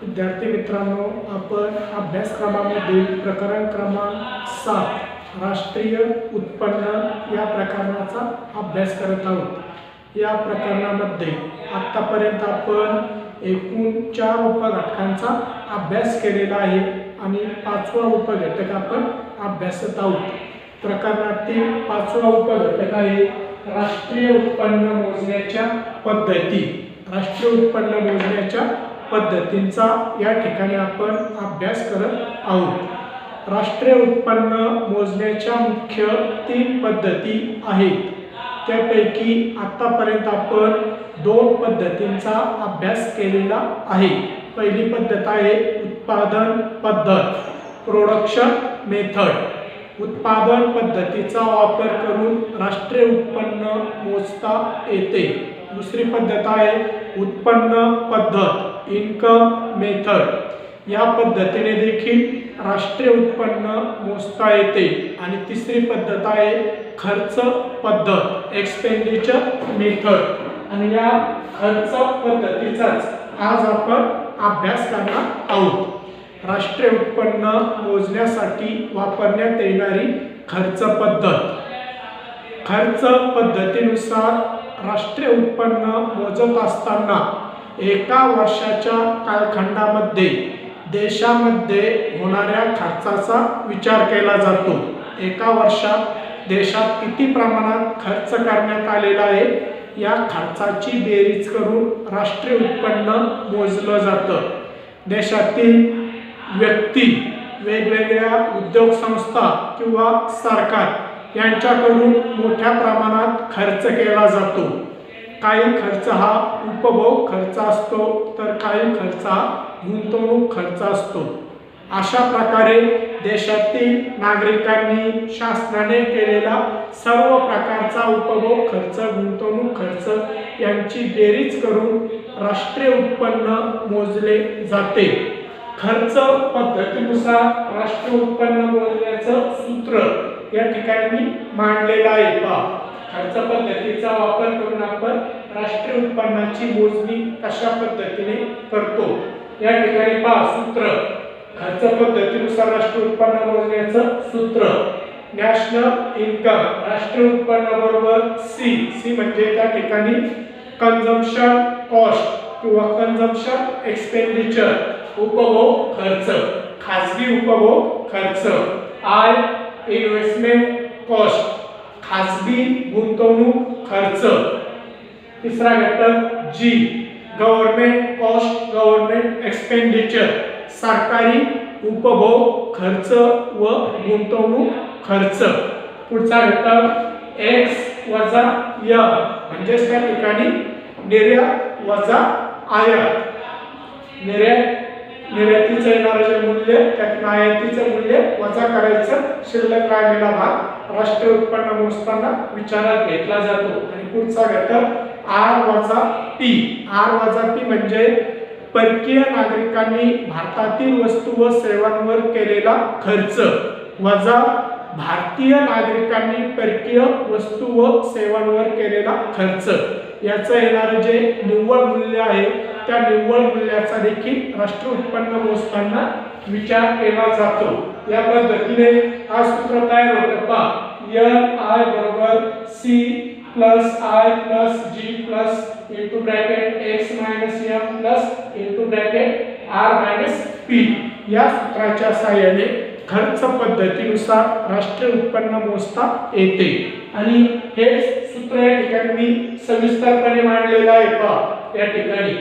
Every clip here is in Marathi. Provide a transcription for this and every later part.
विद्यार्थी मित्रांनो, आपण अभ्यासक्रमामध्ये प्रकरण क्रमांक 7 राष्ट्रीय उत्पन्न या प्रकरणाचा अभ्यास करत आहोत। या प्रकरणामध्ये आतापर्यंत आपण एकूण 4 उपघटकांचा अभ्यास केलेला आहे आणि 5वा उपघटक आपण अभ्यासत आहोत। प्रकरणातील 5वा उपघटक आहे राष्ट्रीय उत्पन्न मोजण्याच्या पद्धती। राष्ट्रीय उत्पन्न मोजण्याच्या पद्धतींचा या ठिकाणी आपण अभ्यास करत आहोत। राष्ट्रीय उत्पन्न मोजण्याच्या मुख्य 3 पद्धती आहेत। त्यापैकी आतापर्यंत आपण 2 पद्धतींचा अभ्यास केलेला आहे। पहिली पद्धत आहे उत्पादन पद्धत, प्रोडक्शन मेथड। उत्पादन पद्धतीचा वापर करून राष्ट्रीय उत्पन्न मोजता येते। दुसरी पद्धत आहे उत्पन्न पद्धत, इन्कम मेथड। या पद्धतीने देखील राष्ट्रीय उत्पन्न मोजता येते। आणि तिसरी पद्धत आहे खर्च पद्धत, एक्सपेंडिचर मेथड। आणि या खर्च पद्धतीचाच आज आपण अभ्यास करणार आहोत। राष्ट्रीय उत्पन्न मोजण्यासाठी वापरण्यात येणारी खर्च पद्धत। खर्च पद्धतीनुसार राष्ट्रीय उत्पन्न मोजत असताना एका वर्षाच्या कालखंडामध्ये देशामध्ये होणाऱ्या खर्चाचा विचार केला जातो। एका वर्षात देशात किती प्रमाणात खर्च करण्यात आलेला आहे या खर्चाची बेरीज करून राष्ट्रीय उत्पन्न मोजलं जातं। देशातील व्यक्ती, वेगवेगळ्या उद्योग संस्था किंवा सरकार यांच्याकडून मोठ्या प्रमाणात खर्च केला जातो। काही खर्च हा उपभोग खर्च असतो तर काही खर्च हा गुंतवणूक खर्च असतो। अशा प्रकारे देशातील नागरिकांनी शासनाने केलेला सर्व प्रकारचा उपभोग खर्च, गुंतवणूक खर्च यांची बेरीज करून राष्ट्रीय उत्पन्न मोजले जाते। खर्च पद्धतीनुसार राष्ट्रीय उत्पन्न मोजण्याचं सूत्र या ठिकाणी मांडलेलं आहे। खर्च पद्धतीचा वापर करून आपण राष्ट्रीय उत्पन्नाची मोजणी कशा पद्धतीने करतो या ठिकाणी सूत्र। खर्च पद्धतीनुसार राष्ट्रीय उत्पन्न मोजण्याचं सूत्र नॅशनल इन्कम, राष्ट्रीय उत्पन्न बरोबर सी म्हणजे त्या ठिकाणी कंझम्पशन कॉस्ट किंवा कंझम्पशन एक्सपेंडिचर, उपभोग खर्च, खाजगी उपभोग खर्च। आय इन्व्हेस्टमेंट कॉस्ट, खाजगी गुंतवणूक खर्च। तिसरा घटक जी गव्हर्नमेंट कॉस्ट, गव्हर्नमेंट एक्सपेंडिचर, सरकारी उपभोग खर्च व गुंतवणूक खर्च। पुढचा घटक एक्स वजा य म्हणजे त्या ठिकाणी निर्यात वजा आयात। निर्यातीचं येणारं जे मूल्य त्यातून आयातीचं मूल्य वजा करायचं, शिल्लक राहिलेला भाग राष्ट्रीय उत्पन्न मोजताना विचारात घेतला जातो। आणि पुढचा घटक आर वजा पी। आर वजा पी म्हणजे परकीय नागरिकांनी भारतातील वस्तू व सेवांवर केलेला खर्च वजा भारतीय नागरिकांनी परकीय वस्तू व सेवांवर केलेला खर्च। याचं येणारं जे निव्वळ मूल्य आहे त्या निव्वळ मूल्याचा देखील राष्ट्रीय उत्पन्न मोजताना विचार केला जातो। या पद्धतीने हा सूत्र तयार होतं। एन आय बरोबर C plus I plus G plus into bracket X minus M plus into bracket R minus P. या सूत्राच्या साहाय्याने खर्च पद्धतीनुसार राष्ट्रीय उत्पन्न मोजता येते। आणि हे सूत्र या ठिकाणी मी सविस्तरपणे मांडलेलं आहे। या ठिकाणी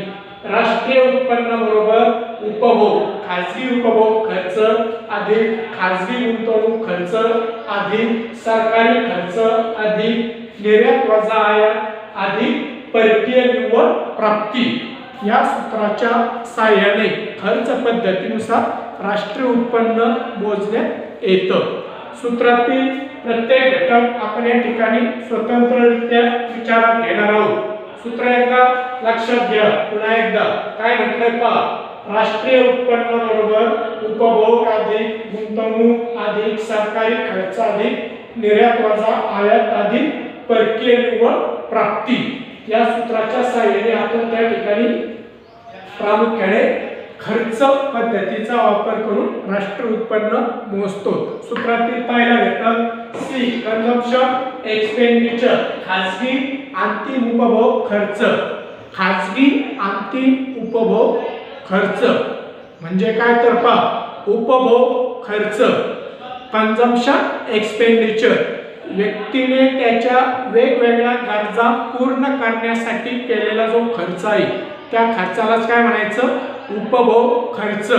राष्ट्रीय उत्पन्न बरोबर उपभोग, खाजगी उपभोग खर्च अधिक खाजगी गुंतवणूक खर्च अधिक सरकारी खर्च अधिक निर्यात वजा आयात अधिक परकीय निव्वळ प्राप्ती। या सूत्राच्या साहाय्याने खर्च पद्धतीनुसार राष्ट्रीय उत्पन्न मोजण्यात येतं। सूत्रातील प्रत्येक घटक आपण या ठिकाणी स्वतंत्ररित्या विचारात घेणार आहोत। सूत्र एकदा लक्षात घ्या। पुन्हा एकदा काय म्हटलंय राष्ट्रीय उत्पन्न बरोबर उपभोग अधिक गुंतवणूक अधिक सरकारी खर्च अधिक निर्यात वजा आयात अधिक परकीय निव्वळ प्राप्ती। या सूत्राच्या साहाय्याने आपण त्या ठिकाणी प्रामुख्याने खर्च पद्धतीचा वापर करून राष्ट्रीय उत्पन्न मोजतो. सूत्रातील पहिला घटक सी कन्झम्पशन एक्सपेंडिचर खाजगी अंतिम उपभोग खर्च. खाजगी अंतिम उपभोग खर्च म्हणजे काय तर पहा उपभोग खर्च. कन्झम्पशन एक्सपेंडिचर व्यक्तीने त्याच्या वेगवेगळ्या गरजा पूर्ण करण्यासाठी केलेला जो खर्च आहे त्या खर्चालाच काय म्हणायचं उपभोग खर्च.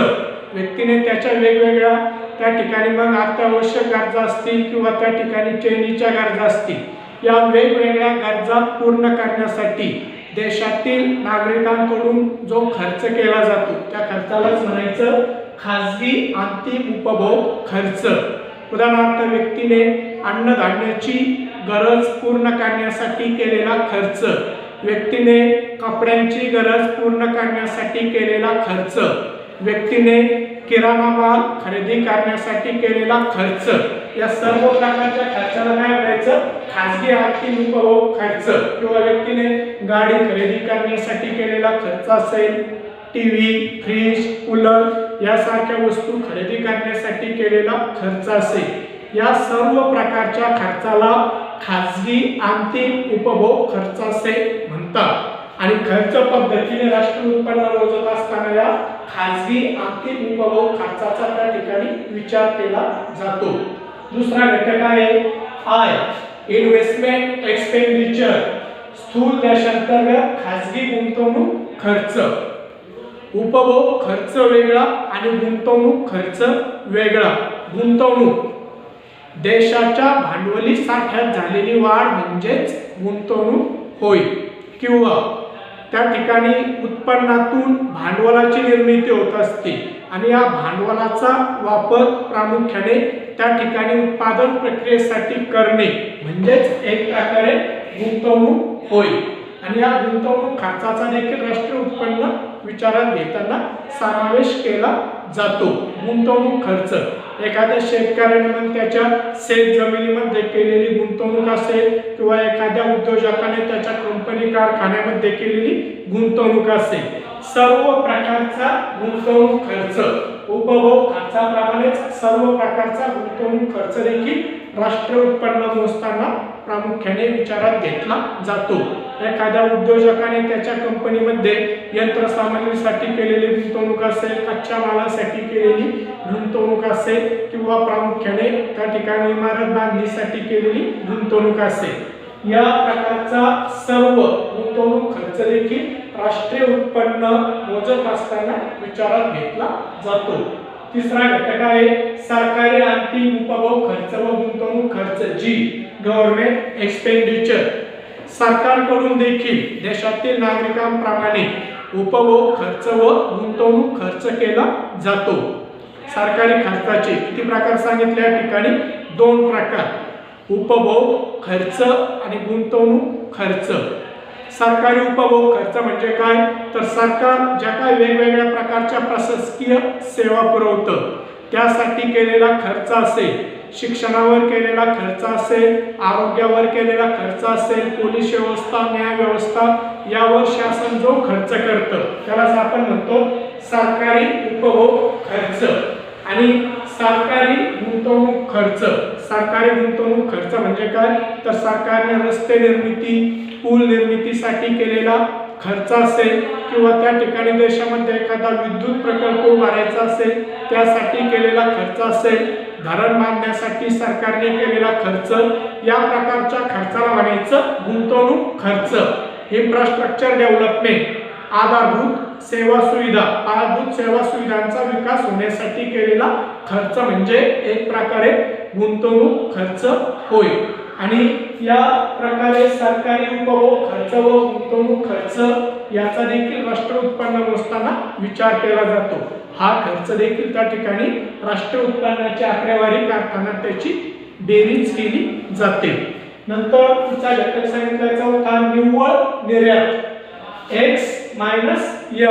व्यक्तीने त्याच्या वेगवेगळ्या त्या ठिकाणी मग अत्यावश्यक गरजा असतील किंवा त्या ठिकाणी चैनीच्या गरजा असतील या वेगवेगळ्या गरजा पूर्ण करण्यासाठी देशातील नागरिकांकडून जो खर्च केला जातो त्या खर्चालाच म्हणायचं खाजगी अंतिम उपभोग खर्च. उदाहरणार्थ व्यक्तीने अन्नधान्याची गरज पूर्ण करण्यासाठी केलेला खर्च, व्यक्तीने कपड्यांची गरज पूर्ण करण्यासाठी केलेला खर्च, व्यक्तीने किराणा माल खरेदी करण्यासाठी केलेला खर्च या सर्व प्रकारच्या खर्चाला काय म्हणायचं खाजगी अंतिम उपभोग खर्च. किंवा व्यक्तीने गाडी खरेदी करण्यासाठी केलेला खर्च असेल, टीव्ही, फ्रीज, कूलर यासारख्या वस्तू खरेदी करण्यासाठी केलेला खर्च असेल या सर्व प्रकारच्या खर्चाला खाजगी अंतिम उपभोग खर्च असे म्हणतात. आणि खर्च पद्धतीने राष्ट्रीय उत्पन्न मोजत असताना या खाजगी अंतिम उपभोग खर्चाचा त्या ठिकाणी विचार केला जातो. दुसरा घटक आहे आय इन्व्हेस्टमेंट एक्सपेंडिचर स्थूल देशांतर्गत खाजगी गुंतवणूक खर्च. उपभोग खर्च वेगळा आणि गुंतवणूक खर्च वेगळा. गुंतवणूक देशाच्या भांडवली साठ्यात झालेली वाढ म्हणजेच गुंतवणूक होय. किंवा त्या ठिकाणी उत्पन्नातून भांडवलाची निर्मिती होत असते आणि या भांडवलाचा वापर प्रामुख्याने त्या ठिकाणी उत्पादन प्रक्रियेसाठी करणे म्हणजेच एक प्रकारे गुंतवणूक होय. आणि या गुंतवणूक खर्चाचा देखील राष्ट्रीय उत्पन्न विचारात घेताना समावेश केला जातो. गुंतवणूक खर्च एखाद्या शेतकऱ्याने मग त्याच्या शेत जमिनीमध्ये केलेली गुंतवणूक असेल किंवा एखाद्या उद्योजकाने त्याच्या कंपनी कारखान्यामध्ये केलेली गुंतवणूक असेल सर्व प्रकारचा गुंतवणूक खर्च उपभोग खर्चाप्रमाणेच सर्व प्रकारचा गुंतवणूक खर्च देखील राष्ट्रीय उत्पन्न मोजताना प्रामुख्याने विचारात घेतला जातो. एखाद्या उद्योजकाने त्याच्या कंपनीमध्ये यंत्रसामग्रीसाठी केलेली गुंतवणूक असेल, कच्च्या मालासाठी केलेली गुंतवणूक असेल किंवा प्रामुख्याने त्या ठिकाणी इमारत बांधणीसाठी केलेली गुंतवणूक असेल या प्रकारचा सर्व गुंतवणूक खर्च देखील राष्ट्रीय उत्पन्न मोजत असताना विचारात घेतला जातो. तिसरा घटक आहे सरकारी अंतिम उपभोग खर्च व गुंतवणूक खर्च जी गव्हर्नमेंट एक्सपेंडिचर. सरकारकडून देखील देशातील नागरिकांप्रमाणे उपभोग खर्च व गुंतवणूक खर्च केला जातो. सरकारी खर्चाचे किती प्रकार सांगितले या ठिकाणी दोन प्रकार उपभोग खर्च आणि गुंतवणूक खर्च. सरकारी उपभोग खर्च म्हणजे काय तर सरकार ज्या काही वेगवेगळ्या प्रकारच्या प्रशासकीय सेवा पुरवतं त्यासाठी केलेला खर्च असेल, शिक्षणावर केलेला खर्च असेल, आरोग्यावर केलेला खर्च असेल, पोलीस व्यवस्था, न्याय व्यवस्था यावर शासन जो खर्च करतं त्यालाच आपण म्हणतो सरकारी उपभोग खर्च. आणि सरकारी गुंतवणूक खर्च. सरकारी गुंतवणूक खर्च म्हणजे काय तर सरकारने रस्ते निर्मिती, पूल निर्मितीसाठी केलेला खर्च असेल किंवा त्या ठिकाणी देशामध्ये एखादा विद्युत प्रकल्प उभारायचा असेल त्यासाठी केलेला खर्च असेल, धरण बांधण्यासाठी सरकारने केलेला खर्च या प्रकारच्या खर्चाला म्हणायचं गुंतवणूक खर्च. इन्फ्रास्ट्रक्चर डेव्हलपमेंट आधारभूत सेवा सुविधा, पायाभूत सेवा सुविधांचा विकास होण्यासाठी केलेला खर्च म्हणजे एक प्रकारे गुंतवणूक खर्च होय. आणि या प्रकारे सरकारी उपभोग खर्च व गुंतवणूक खर्च याचा देखील राष्ट्रीय उत्पन्न मोजताना विचार केला जातो. हा खर्च देखील त्या ठिकाणी राष्ट्रीय उत्पन्नाची आकडेवारी करताना त्याची बेरीज केली जाते. नंतर पुढचा घटक सांगितला चौथा निव्वळ निर्यात x मायनस y.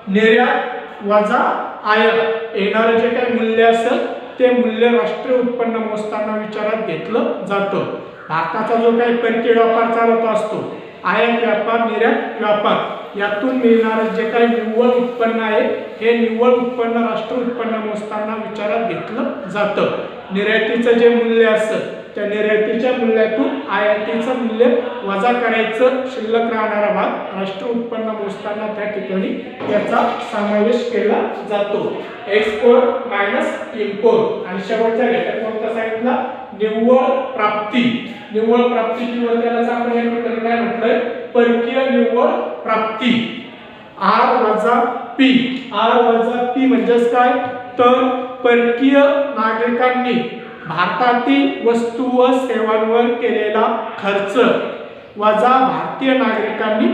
निर्यात वजा आयात येणारे जे काही मूल्य असेल ते मूल्य राष्ट्रीय उत्पन्न मोजताना विचारात घेतलं जातं. भारताचा जो काही परकीय व्यापार चालत असतो आयात व्यापार, निर्यात व्यापार यातून मिळणारं जे काही निव्वळ उत्पन्न आहे हे निव्वळ उत्पन्न राष्ट्रीय उत्पन्न मोजताना विचारात घेतलं जातं. निर्यातीचं जे मूल्य असतं त्या निर्यातीच्या मूल्यातून आयातीचं मूल्य वजा करायचं, शिल्लक राहणारा भाग राष्ट्रीय उत्पन्न मोजताना त्या ठिकाणी याचा समावेश केला जातो. Export minus import. आणि शेवटचा घटक कोणता सांगितला? निव्वळ प्राप्ती. निव्वळ प्राप्ती किंवा त्याला आपण या ठिकाणी काय म्हटलंय? परकीय निव्वळ प्राप्ती. आर वजा पी. आर वजा पी म्हणजेच काय? तर परकीय नागरिकांनी भारतातील वस्तू व सेवांवर केलेला खर्च वजा भारतीय नागरिकांनी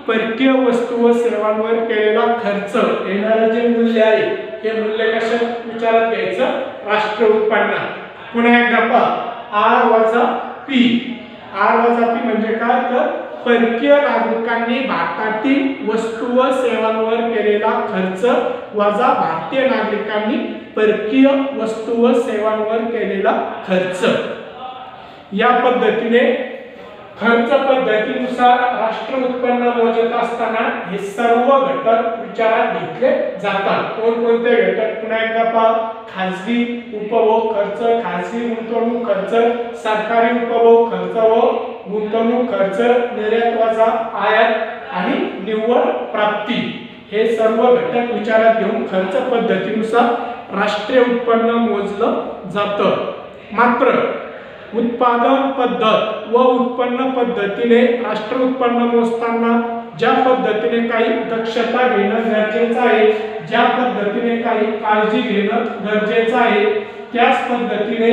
परकीय वस्तू व सेवांवर केलेला खर्च येणारे जे मूल्य आहे हे मूल्य कशा विचारात घ्यायचं? राष्ट्रीय उत्पन्न. पुन्हा एकदा पहा, आर वजा पी. आर वजा पी म्हणजे काय? तर परकीय नागरिकांनी भारतातील वस्तू व सेवांवर केलेला खर्च वजा भारतीय नागरिकांनी परकीय वस्तू व सेवांवर केलेला खर्च. या पद्धतीने खर्च पद्धतीनुसार राष्ट्रीय उत्पन्न मोजत असताना हे सर्व घटक विचारात घेतले जातात. कोणकोणते घटक? पुन्हा एकदा पहा, खाजगी उपभोग खर्च, खाजगी गुंतवणूक खर्च, सरकारी उपभोग खर्च व गुंतवणूक खर्च, निर्यात वजा आयात आणि निव्वळ प्राप्ती. हे सर्व घटक विचारात घेऊन खर्च पद्धतीनुसार राष्ट्रीय उत्पन्न मोजलं जातं. मात्र उत्पादन पद्धत व उत्पन्न पद्धतीने राष्ट्रीय उत्पन्न मोजताना ज्या पद्धतीने काही दक्षता घेणं गरजेचं आहे, ज्या पद्धतीने काही काळजी घेणं गरजेचं आहे, त्याच पद्धतीने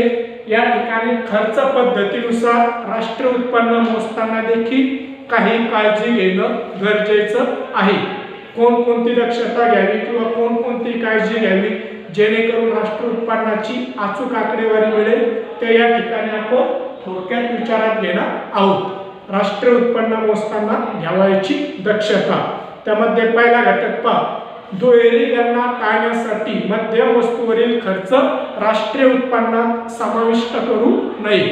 या ठिकाणी खर्च पद्धतीनुसार राष्ट्रीय उत्पन्न मोजताना देखील काही काळजी घेणं गरजेचं आहे. कोणकोणती दक्षता घ्यावी किंवा कोणकोणती काळजी घ्यावी जेणेकरून राष्ट्रीय उत्पन्नाची अचूक आकडेवारी मिळेल ते या ठिकाणी आपण थोडक्यात विचारात घेणार आहोत. राष्ट्रीय उत्पन्न मोजताना घ्यावयाची दक्षता. त्यामध्ये पहिला घटक पहा, दुहेरी गणना टाळण्यासाठी मध्यम वस्तूवरील खर्च राष्ट्रीय उत्पन्नात समाविष्ट करू नये.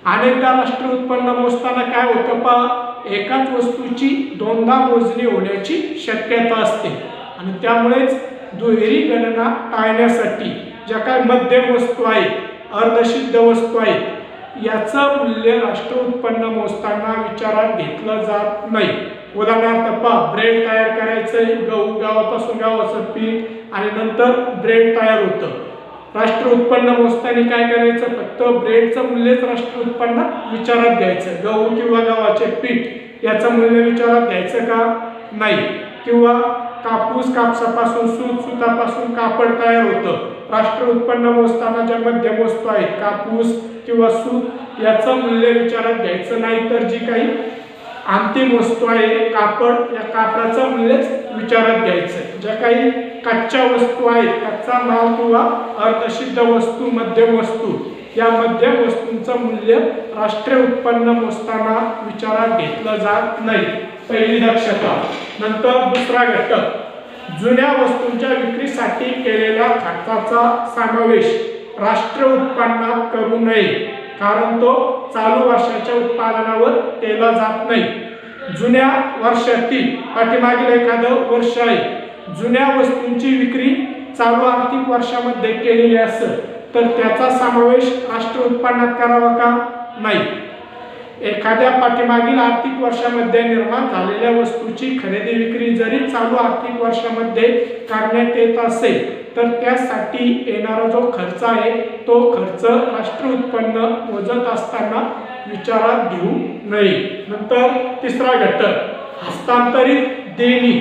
अनेकदा राष्ट्रीय उत्पन्न मोजताना काय होतं पहा, एकाच वस्तूची दोनदा मोजणी होण्याची शक्यता असते आणि त्यामुळेच दुहेरी गणना टाळण्यासाठी ज्या काही मध्यम वस्तू आहेत, अर्धसिद्ध वस्तू आहेत, याचं मूल्य राष्ट्रीय उत्पन्न मोजताना विचारात घेतलं जात नाही. उदाहरणार्थ पहा, ब्रेड तयार करायचंय, गव्हापासून गव्हाचं पीठ आणि नंतर ब्रेड तयार होतं. राष्ट्रीय उत्पन्न मोजताना काय करायचं? फक्त ब्रेडचं मूल्यच राष्ट्रीय उत्पन्न विचारात घ्यायचं. गहू किंवा गव्हाचे पीठ याचं मूल्य विचारात घ्यायचं का? नाही. किंवा कापूस, कापसापासून सूत, सुतापासून कापड तयार होतं. राष्ट्रीय उत्पन्न मोजताना ज्या मध्यम वस्तू आहेत, कापूस किंवा सूत, याचं मूल्य विचारात घ्यायचं नाही. तर जी काही अंतिम वस्तू आहे कापड, या कापडाचं मूल्यच विचारात घ्यायचं. ज्या काही कच्च्या वस्तू आहेत, कच्चा माल किंवा अर्धसिद्ध वस्तू, मध्यम वस्तू, या मध्यम वस्तूंचं मूल्य राष्ट्रीय उत्पन्न मोजताना विचारात घेतलं जात नाही. पहिली दक्षता. नंतर दुसरा घटक, जुन्या वस्तूंच्या विक्रीसाठी केलेल्या खर्चाचा समावेश राष्ट्रीय उत्पन्नात करू नये, कारण तो चालू वर्षाच्या उत्पादनावर केला जात नाही. जुन्या वर्षातील पाठीमागील एखादं वर्ष आहे, जुन्या वस्तूंची विक्री चालू आर्थिक वर्षामध्ये केलेली असेल तर त्याचा समावेश राष्ट्रीय उत्पन्नात करावा का? नाही. एखाद्या पाठीमागील आर्थिक वर्षामध्ये निर्माण झालेल्या वस्तूची खरेदी विक्री जरी चालू आर्थिक वर्षामध्ये करण्यात येत असेल तर त्यासाठी येणारा जो खर्च आहे तो खर्च राष्ट्रीय उत्पन्न मोजत असताना विचारात घेऊ नये. नंतर तिसरा घटक, हस्तांतरित देणी,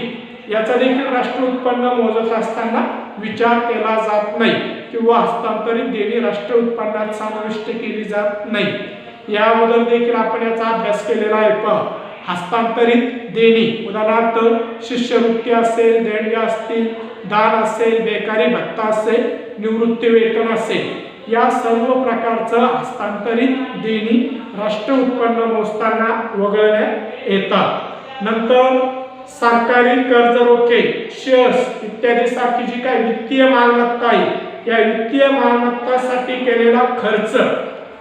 याचा देखील राष्ट्रीय उत्पन्न मोजत असताना विचार केला जात नाही किंवा हस्तांतरित देणी राष्ट्रीय उत्पन्नात समाविष्ट केली जात नाही. याबद्दल देखील आपण याचा अभ्यास केलेला आहे. पहा, हस्तांतरित देणी, उदाहरणार्थ शिष्यवृत्ती असेल, देणग्या असतील, दान असेल, बेकारी भत्ता असेल, निवृत्ती वेतन असेल, या सर्व प्रकारचं हस्तांतरित देणी राष्ट्रीय उत्पन्न मोजताना वगळण्यात येतात. नंतर सरकारी कर्ज रोखे, शेअर्स इत्यादी सारखी जी काही वित्तीय मालमत्ता आहे, या वित्तीय मालमत्तासाठी केलेला खर्च,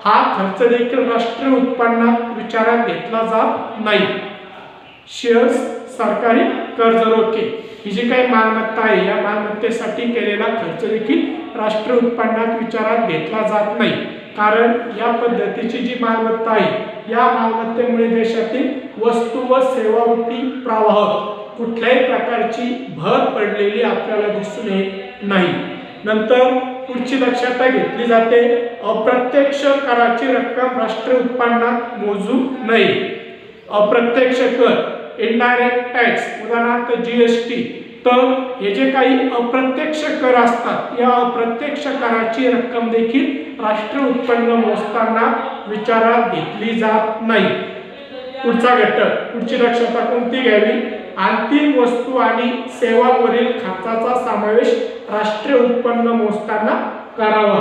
हा खर्च देखील राष्ट्रीय उत्पन्नात विचारात घेतला जात नाही. शेअर्स, सरकारी कर्ज रोखे ही जी काही मालमत्ता आहे या मालमत्तेसाठी केलेला खर्च देखील राष्ट्रीय उत्पन्नात विचारात घेतला जात नाही, कारण या पद्धतीची जी मालमत्ता आहे या मालमत्तेमुळे देशातील वस्तू व सेवा वृत्ती प्रवाह कुठल्याही प्रकारची भर पडलेली आपल्याला दिसून येत नाही। नंतर पुढची दक्षता घेतली जाते, अप्रत्यक्ष कराची रक्कम राष्ट्रीय उत्पन्नात मोजू नये। अप्रत्यक्ष कर इनडायरेक्ट टॅक्स उदाहरणार्थ जीएसटी, तर हे जे काही अप्रत्यक्ष कर असतात या अप्रत्यक्ष कराची रक्कम देखील राष्ट्रीय उत्पन्न मोजताना विचारात घेतली जात नाही। पुढचा घटक, पुढची दक्षता कोणती घ्यावी, अंतिम वस्तू आणि सेवांवरील खर्चाचा समावेश राष्ट्रीय उत्पन्न मोजताना करावा।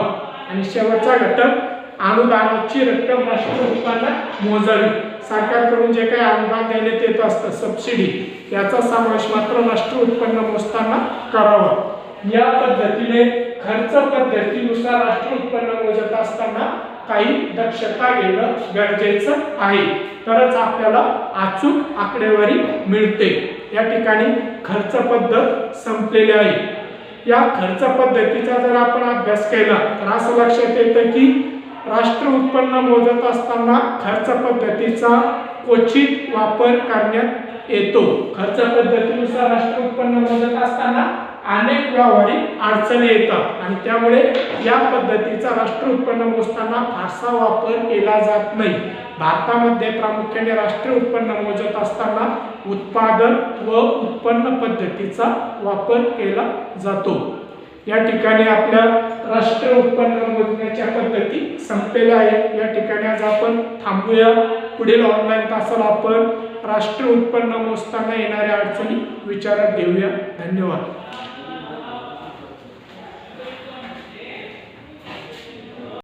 आणि शेवटचा घटक, अनुदानाची रक्कम राष्ट्रीय उत्पन्नात मोजावी। सरकारकडून जे काही अनुदान देण्यात येत असतं सबसिडी, याचा समावेश मात्र राष्ट्रीय उत्पन्न मोजताना करावा। या पद्धतीने खर्च पद्धतीनुसार राष्ट्रीय उत्पन्न मोजत असताना काही दक्षता घेणं गरजेचं आहे, तरच आपल्याला अचूक आकडेवारी मिळते। या ठिकाणी खर्च पद्धत संपलेली आहे। या खर्च पद्धतीचा जर आपण अभ्यास केला तर असं लक्षात येतं की राष्ट्रीय उत्पन्न मोजत असताना खर्च पद्धतीचा क्वचित वापर करण्यात येतो। खर्च पद्धतीनुसार राष्ट्रीय उत्पन्न मोजत असताना अनेक व्यावहारिक अडचणी येतात आणि त्यामुळे या पद्धतीचा राष्ट्रीय उत्पन्न मोजताना फारसा वापर केला जात नाही। भारतामध्ये प्रामुख्याने राष्ट्रीय उत्पन्न मोजत असताना उत्पादन व उत्पन्न पद्धतीचा वापर केला जातो। या ठिकाणी आपल्या राष्ट्रीय उत्पन्न मोजण्याच्या पद्धती संपलेल्या आहेत। या ठिकाणी आज आपण थांबूया। पुढील ऑनलाईन तासाला आपण राष्ट्रीय उत्पन्न मोजताना येणाऱ्या अडचणी विचारात घेऊया। धन्यवाद।